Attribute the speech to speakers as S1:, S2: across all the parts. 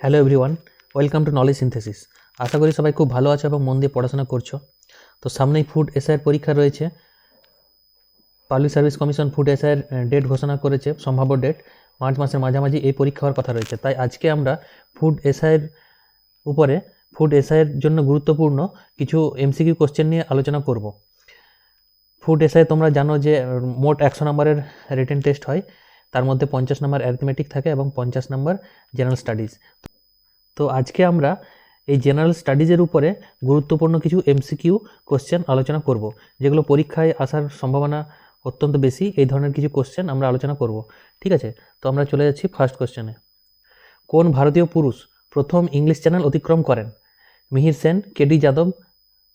S1: Hello everyone, welcome to knowledge synthesis. আশা করি সবাই খুব ভালো আছো এবং মন দিয়ে পড়াশোনা করছো। তো সামনেই ফুড এসআইয়ের পরীক্ষা রয়েছে। পাবলিক সার্ভিস কমিশন ফুড এসআইয়ের ডেট ঘোষণা করেছে, সম্ভাব্য ডেট মার্চ মাসের মাঝামাঝি এই পরীক্ষা হওয়ার কথা রয়েছে। তাই আজকে আমরা ফুড এসআইয়ের জন্য গুরুত্বপূর্ণ কিছু এমসিকিউ কোশ্চেন নিয়ে আলোচনা করব। ফুড এসআই তোমরা জানো যে মোট 100 নম্বরের রিটেন টেস্ট হয়, তার মধ্যে 50 নম্বর অ্যারিথমেটিক থাকে এবং 50 নম্বর জেনারেল স্টাডিজ। তো আজকে আমরা এই জেনারেল স্টাডিজের উপরে গুরুত্বপূর্ণ কিছু এমসিকিউ কোশ্চেন আলোচনা করব, যেগুলো পরীক্ষায় আসার সম্ভাবনা অত্যন্ত বেশি। এই ধরনের কিছু কোশ্চেন আমরা আলোচনা করব, ঠিক আছে? তো আমরা চলে যাচ্ছি ফার্স্ট কোশ্চেনে। কোন ভারতীয় পুরুষ প্রথম ইংলিশ চ্যানেল অতিক্রম করেন? মিহির সেন, কেডি যাদব,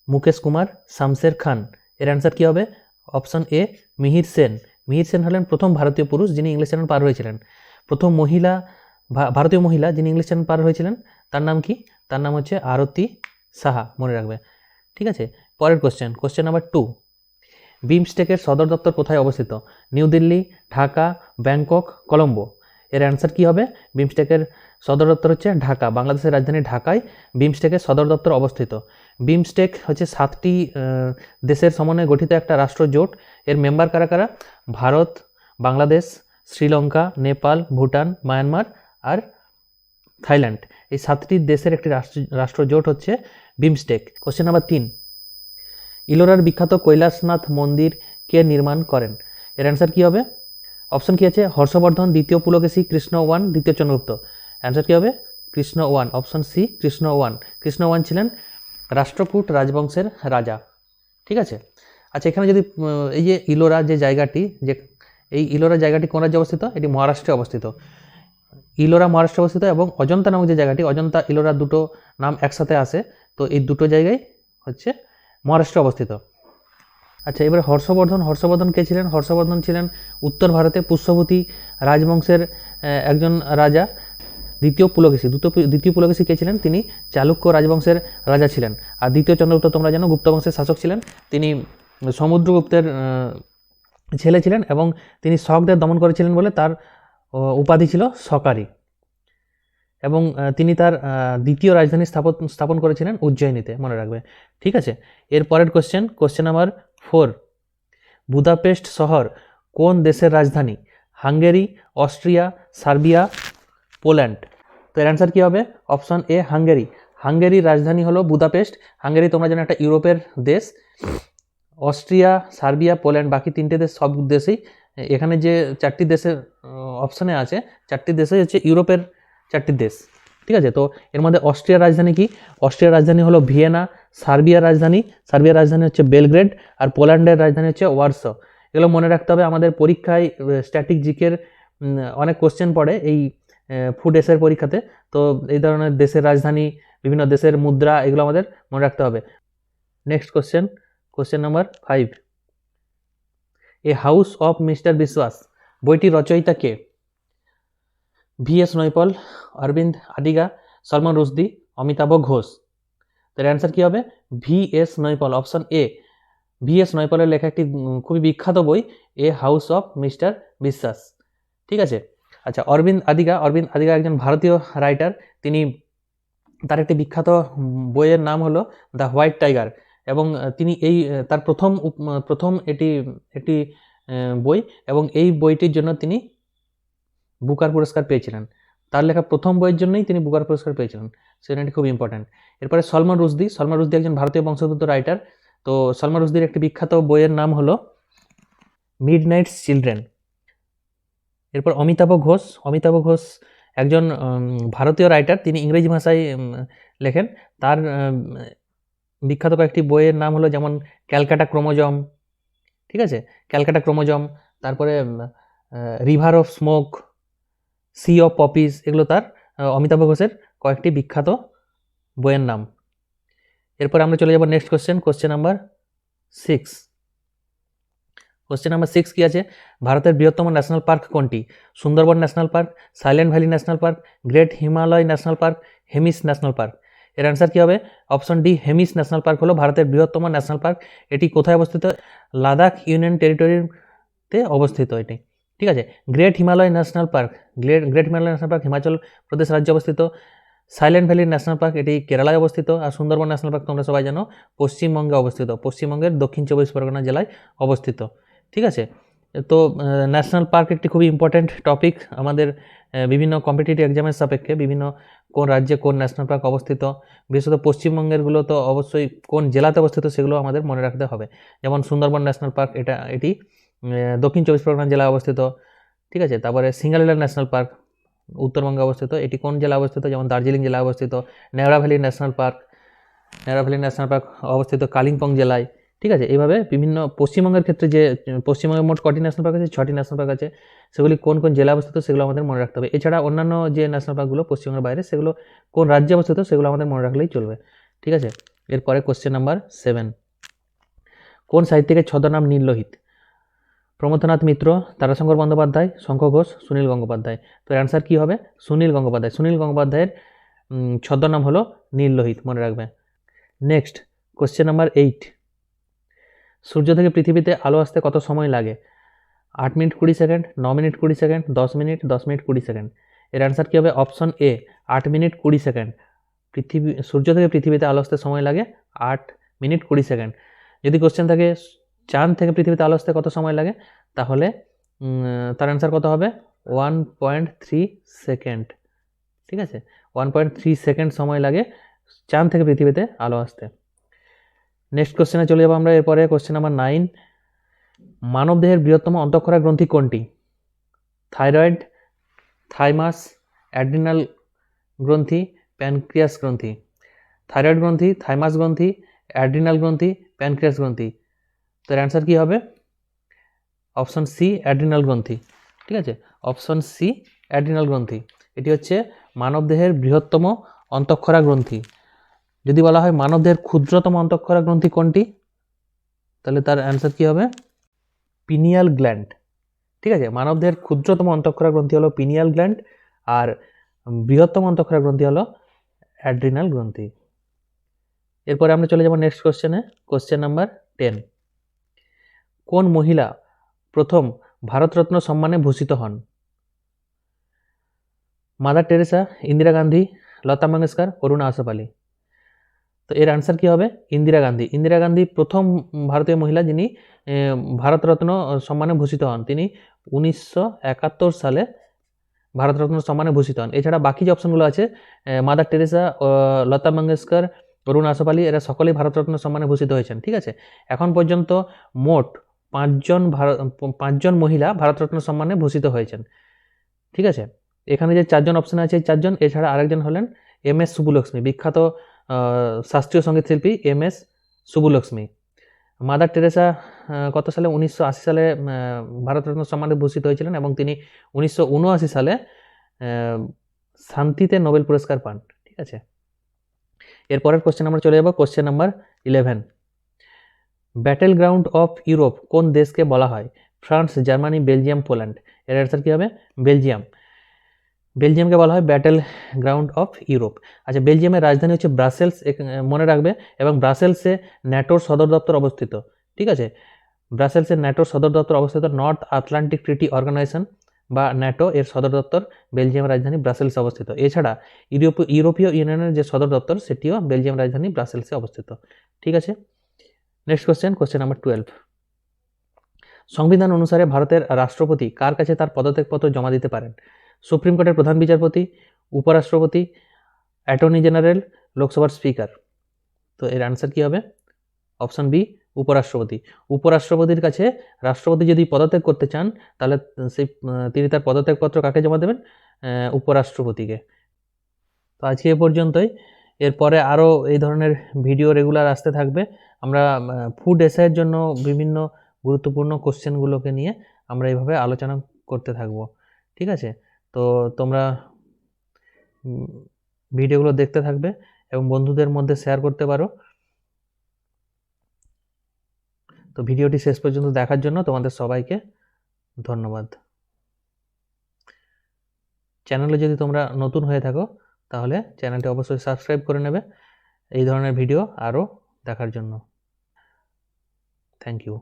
S1: মুকেশ কুমার, শামশের খান। এর অ্যান্সার কী হবে? Option A, Mihir Sen. মিহির সেন হলেন প্রথম ভারতীয় পুরুষ যিনি ইংলিশ চ্যানেল পার হয়েছিলেন। প্রথম ভারতীয় মহিলা যিনি ইংলিশ চ্যানেল পার হয়েছিলেন, তার নাম কি? তার নাম হচ্ছে আরতি সাহা, মনে রাখবে, ঠিক আছে? পরের কোশ্চেন নাম্বার 2। বিমস্টেকের সদর দপ্তর কোথায় অবস্থিত? New Delhi, Dhaka, Bangkok, Colombo. এর অ্যান্সার কী হবে? বিমস্টেকের সদর দপ্তর হচ্ছে ঢাকা। বাংলাদেশের রাজধানী ঢাকায় বিমস্টেকের সদর দপ্তর অবস্থিত। বিমস্টেক হচ্ছে 7টি দেশের সমন্বয়ে গঠিত একটা রাষ্ট্র জোট। এর মেম্বার কারা কারা? ভারত, বাংলাদেশ, শ্রীলঙ্কা, নেপাল, ভুটান, মায়ানমার আর থাইল্যান্ড। এই 7টি দেশের একটি রাষ্ট্র জোট হচ্ছে বিমস্টেক। Question number 3। ইলোরার বিখ্যাত কৈলাসনাথ মন্দির কে নির্মাণ করেন? এর অ্যান্সার কী হবে? অপশন কী আছে? হর্ষবর্ধন, দ্বিতীয় পুলকেশী, কৃষ্ণ ওয়ান, দ্বিতীয় চন্দ্রগুপ্ত। অ্যান্সার কী হবে? Krishna one, option C, Krishna one. Krishna one ছিলেন রাষ্ট্রকূট রাজবংশের রাজা, ঠিক আছে? আচ্ছা, এখানে যদি এই যে ইলোরা যে জায়গাটি, এই ইলোরা জায়গাটি কোন রাজ্যে অবস্থিত? এটি মহারাষ্ট্রে অবস্থিত। ইলোরা মহারাষ্ট্রে অবস্থিত এবং অজন্তা নামক যে জায়গাটি, অজন্তা ইলোরা দুটো নাম একসাথে আসে, তো এই দুটো জায়গায় হচ্ছে মহারাষ্ট্রে অবস্থিত। আচ্ছা, এবার হর্ষবর্ধন কে ছিলেন? হর্ষবর্ধন ছিলেন উত্তর ভারতে পুষ্যভূতি রাজবংশের একজন রাজা। দ্বিতীয় পুলকেশী কে ছিলেন? তিনি চালুক্য রাজবংশের রাজা ছিলেন। আর দ্বিতীয় চন্দ্রগুপ্ত তোমরা জানো গুপ্ত বংশের শাসক ছিলেন। তিনি সমুদ্রগুপ্তের ছেলে ছিলেন এবং তিনি শকদের দমন করেছিলেন বলে তার উপাধি ছিল শকারি। এবং তিনি তার দ্বিতীয় রাজধানী স্থাপন করেছিলেন উজ্জয়িনীতে, মনে রাখবে, ঠিক আছে? এর পরের কোশ্চেন নাম্বার 4। বুদাপেস্ট শহর কোন দেশের রাজধানী? Hungary, Austria, Serbia, Poland. তো এর অ্যান্সার কী হবে? অপশন এ, হাঙ্গেরি। হাঙ্গেরির রাজধানী হলো বুদাপেস্ট। হাঙ্গেরি তোমরা জানো একটা ইউরোপের দেশ। অস্ট্রিয়া, সার্বিয়া, পোল্যান্ড, বাকি 3টে দেশ, সব দেশেই এখানে যে 4টি দেশের অপশানে আছে, 4টি দেশই হচ্ছে ইউরোপের 4টি দেশ, ঠিক আছে? তো এর মধ্যে অস্ট্রিয়ার রাজধানী কি? অস্ট্রিয়ার রাজধানী হলো ভিয়েনা। সার্বিয়ার রাজধানী হচ্ছে বেলগ্রেড। আর পোল্যান্ডের রাজধানী হচ্ছে ওয়ার্সো। এগুলো মনে রাখতে হবে। আমাদের পরীক্ষায় স্ট্যাটিক জিকের অনেক কোশ্চেন পড়ে এই ফুড এসের পরীক্ষাতে। তো এই ধরনের দেশের রাজধানী, বিভিন্ন দেশের মুদ্রা, এগুলো আমাদের মনে রাখতে হবে। Next question number 5। A house of mister বিশ্বাস বইটির রচয়িতা কে? VS নৈপাল, অরবিন্দ আদিগা, সলমন রুশদি, অমিতাভ ঘোষ। তার অ্যান্সার কী হবে? VS Naipaul, option A. VS নৈপালের লেখা একটি খুবই বিখ্যাত বই এ হাউস অফ মিস্টার বিশ্বাস, ঠিক আছে? আচ্ছা, অরবিন্দ আদিগা একজন ভারতীয় রাইটার। তার একটি বিখ্যাত বইয়ের নাম হলো দ্য হোয়াইট টাইগার। এবং তিনি তার প্রথম একটি বই, এবং এই বইটির জন্য তিনি বুকার পুরস্কার পেয়েছিলেন। তার লেখা প্রথম বইয়ের জন্যই তিনি বুকার পুরস্কার পেয়েছিলেন, সেটা খুব ইম্পর্ট্যান্ট। এরপরে সলমন রুশদি একজন ভারতীয় বংশোদ্ভূত রাইটার। তো সলমন রুশদির একটি বিখ্যাত বইয়ের নাম হলো মিডনাইটস চিলড্রেন। এরপর অমিতাভ ঘোষ একজন ভারতীয় রাইটার, তিনি ইংরেজি ভাষায় লেখেন। তার বিখ্যাত কয়েকটি বইয়ের নাম হলো যেমন ক্যালকাটা ক্রোমোজম, ঠিক আছে? ক্যালকাটা ক্রোমোজম, তারপরে river of smoke, sea of poppies, এগুলো তার অমিতাভ ঘোষের কয়েকটি বিখ্যাত বইয়ের নাম। এরপর আমরা চলে যাব next question number 6। Question number 6 কি আছে? ভারতের বৃহত্তম ন্যাশনাল পার্ক কোনটি? Sundarban national park, silent valley national park, great Himalaya national park, Hemis national park. এর অ্যান্সার কী হবে? Option D, Hemis national park হলো ভারতের বৃহত্তম ন্যাশনাল পার্ক। এটি কোথায় অবস্থিত? লাদাখ ইউনিয়ন টেরিটরিতে অবস্থিত এটি, ঠিক আছে? Great Himalaya national park Himachal Pradesh রাজ্যে অবস্থিত। সাইলেন্ট ভ্যালি ন্যাশনাল পার্ক এটি কেরালায় অবস্থিত, আর সুন্দরবন ন্যাশনাল পার্ক তোমরা সবাই জানো পশ্চিমবঙ্গে অবস্থিত, পশ্চিমবঙ্গের দক্ষিণ 24 পরগনা জেলায় অবস্থিত। ঠিক আছে, তো ন্যাশনাল পার্ক একটি খুবই ইম্পর্ট্যান্ট টপিক আমাদের বিভিন্ন কম্পিটিটিভ এক্সামের সাপেক্ষে, বিভিন্ন কোন রাজ্যে কোন ন্যাশনাল পার্ক অবস্থিত, বিশেষত পশ্চিমবঙ্গেরগুলো তো অবশ্যই কোন জেলাতে অবস্থিত সেগুলো আমাদের মনে রাখতে হবে। যেমন সুন্দরবন ন্যাশনাল পার্ক এটি দক্ষিণ 24 পরগনা জেলায় অবস্থিত। ঠিক আছে, তারপরে সিঙ্গালিলা ন্যাশনাল পার্ক উত্তরবঙ্গে অবস্থিত, এটি কোন জেলায় অবস্থিত, যেমন দার্জিলিং জেলায় অবস্থিত। নেওড়া ভ্যালি ন্যাশনাল পার্ক অবস্থিত কালিম্পং জেলায়। ঠিক আছে, এইভাবে বিভিন্ন পশ্চিমবঙ্গের ক্ষেত্রে যে পশ্চিমবঙ্গের মোট কটি ন্যাশনাল পার্ক আছে, 6টি ন্যাশনাল পার্ক আছে, সেগুলি কোন কোন জেলায় অবস্থিত সেগুলো আমাদের মনে রাখতে হবে। এছাড়া অন্যান্য যে ন্যাশনাল পার্কগুলো পশ্চিমবঙ্গের বাইরে, সেগুলো কোন রাজ্যে অবস্থিত সেগুলো আমাদের মনে রাখলেই চলবে। ঠিক আছে, এরপরে কোশ্চেন নাম্বার 7, কোন সাহিত্যিকের ছদ্মনাম নীললোহিত? প্রমথনাথ মিত্র, তারাশঙ্কর বন্দ্যোপাধ্যায়, শঙ্খ ঘোষ, সুনীল গঙ্গোপাধ্যায়। তো এর অ্যান্সার কী হবে? সুনীল গঙ্গোপাধ্যায়। সুনীল গঙ্গোপাধ্যায়ের ছদ্মনাম হলো নীললোহিত, মনে রাখবে। নেক্সট কোশ্চেন নাম্বার 8, সূর্য থেকে পৃথিবীতে আলো আসতে কত সময় লাগে? 8 minute 20 second, 9 minute 20 second, 10 minute, 10 minute 20 second. এর অ্যান্সার কী হবে? Option A, 8 minute 20 second. সূর্য থেকে পৃথিবীতে আলো আসতে সময় লাগে 8 মিনিট 20 সেকেন্ড। যদি কোশ্চেন থাকে চাঁদ থেকে পৃথিবীতে আলো আসতে কত সময় লাগে, তাহলে তার অ্যান্সার কত হবে? 1.3 সেকেন্ড। ঠিক আছে, 1.3 সেকেন্ড সময় লাগে চাঁদ থেকে পৃথিবীতে আলো আসতে। নেক্সট কোশ্চেনে চলে যাবো আমরা। এরপরে কোশ্চেন নাম্বার 9, মানবদেহের বৃহত্তম অন্তঃক্ষরা গ্রন্থি কোনটি? থাইরয়েড, থাইমাস, অ্যাড্রিনাল গ্রন্থি, প্যানক্রিয়াস গ্রন্থি। থাইরয়েড গ্রন্থি, থাইমাস গ্রন্থি, অ্যাড্রিনাল গ্রন্থি, প্যানক্রিয়াস গ্রন্থি। তো এর অ্যান্সার কী হবে? অপশন সি, অ্যাড্রিনাল গ্রন্থি। ঠিক আছে, অপশন সি, অ্যাড্রিনাল গ্রন্থি। এটি হচ্ছে মানবদেহের বৃহত্তম অন্তঃক্ষরা গ্রন্থি। যদি বলা হয় মানবদেহের ক্ষুদ্রতম অন্তঃক্ষরা গ্রন্থি কোনটি, তাহলে তার অ্যান্সার কী হবে? Pineal gland. ঠিক আছে, মানবদেহের ক্ষুদ্রতম অন্তঃক্ষরা গ্রন্থি হলো পিনিয়াল গ্ল্যান্ড, আর বৃহত্তম অন্তঃক্ষরা গ্রন্থি হলো অ্যাড্রিনাল গ্রন্থি। এরপরে আমরা চলে যাব নেক্সট কোশ্চেনে। কোশ্চেন নাম্বার 10, কোন মহিলা প্রথম ভারতরত্ন সম্মানে ভূষিত হন? Mother Teresa, Indira Gandhi, Lata Mangeshkar, Aruna Asaf Ali. তো এর অ্যান্সার কী হবে? ইন্দিরা গান্ধী। ইন্দিরা গান্ধী প্রথম ভারতীয় মহিলা যিনি ভারতরত্ন সম্মানে ভূষিত হন। তিনি 1971 সালে ভারতরত্ন সম্মানে ভূষিত হন। এছাড়া বাকি যে অপশনগুলো আছে, মাদার টেরেসা, লতা মঙ্গেশকর, অরুণা আসফ আলী, এরা সকলেই ভারতরত্ন সম্মানে ভূষিত হয়েছেন। ঠিক আছে, এখন পর্যন্ত মোট 5জন মহিলা ভারতরত্ন সম্মানে ভূষিত হয়েছেন। ঠিক আছে, এখানে যে 4জন অপশন আছে, এই 4জন, এছাড়া আরেকজন হলেন MS সুব্বুলক্ষ্মী, বিখ্যাত শাস্ত্রীয় সঙ্গীত শিল্পী MS সুব্বুলক্ষ্মী। মাদার টেরেসা কত সালে? 1980 সালে ভারতরত্ন সম্মানে ভূষিত হয়েছিলেন, এবং তিনি 1979 সালে শান্তিতে নোবেল পুরস্কার পান। ঠিক আছে, এরপরের কোশ্চেন আমরা চলে যাব। Question number 11, battle ground of Europe কোন দেশকে বলা হয়? France, Germany, Belgium, Poland. এর অ্যান্সার কী হবে? বেলজিয়াম। বেলজিয়ামকে বলা হয় ব্যাটেল গ্রাউন্ড অফ ইউরোপ। আচ্ছা, বেলজিয়ামের রাজধানী হচ্ছে ব্রাসেলস, মনে রাখবে, এবং ব্রাসেলসে ন্যাটোর সদর দপ্তর অবস্থিত। ঠিক আছে, ব্রাসেলসে ন্যাটোর সদর দপ্তর অবস্থিত। নর্থ আটলান্টিক ট্রিটি অর্গানাইজেশন বা ন্যাটো এর সদর দপ্তর বেলজিয়ামের রাজধানী ব্রাসেলসে অবস্থিত। এছাড়া ইউরোপীয় ইউনিয়নের যে সদর দপ্তর, সেটিও বেলজিয়াম রাজধানী ব্রাসেলসে অবস্থিত। ঠিক আছে, নেক্সট কোশ্চেন নাম্বার 12, সংবিধান অনুসারে ভারতের রাষ্ট্রপতি কার কাছে তার পদত্যাগপত্র জমা দিতে পারেন? সুপ্রিম কোর্টের প্রধান বিচারপতি, উপরাষ্ট্রপতি, অ্যাটর্নি জেনারেল, লোকসভার স্পিকার। তো এর অ্যান্সার কী হবে? অপশন বি, উপরাষ্ট্রপতি। উপরাষ্ট্রপতির কাছে রাষ্ট্রপতি যদি পদত্যাগ করতে চান, তাহলে তিনি তার পদত্যাগপত্র কাকে জমা দেবেন? উপরাষ্ট্রপতিকে। তো আজকে এ পর্যন্তই। এরপরে আরও এই ধরনের ভিডিও রেগুলার আসতে থাকবে। আমরা ফুড এসআইয়ের জন্য বিভিন্ন গুরুত্বপূর্ণ কোশ্চেনগুলোকে নিয়ে আমরা এইভাবে আলোচনা করতে থাকবো। ঠিক আছে, তো তোমরা ভিডিওগুলো দেখতে থাকবে এবং বন্ধুদের মধ্যে শেয়ার করতে পারো। তো ভিডিওটি শেষ পর্যন্ত দেখার জন্য তোমাদের সবাইকে ধন্যবাদ। চ্যানেলে যদি তোমরা নতুন হয়ে থাকো, তাহলে চ্যানেলটি অবশ্যই সাবস্ক্রাইব করে নেবে এই ধরনের ভিডিও আরও দেখার জন্য। Thank you.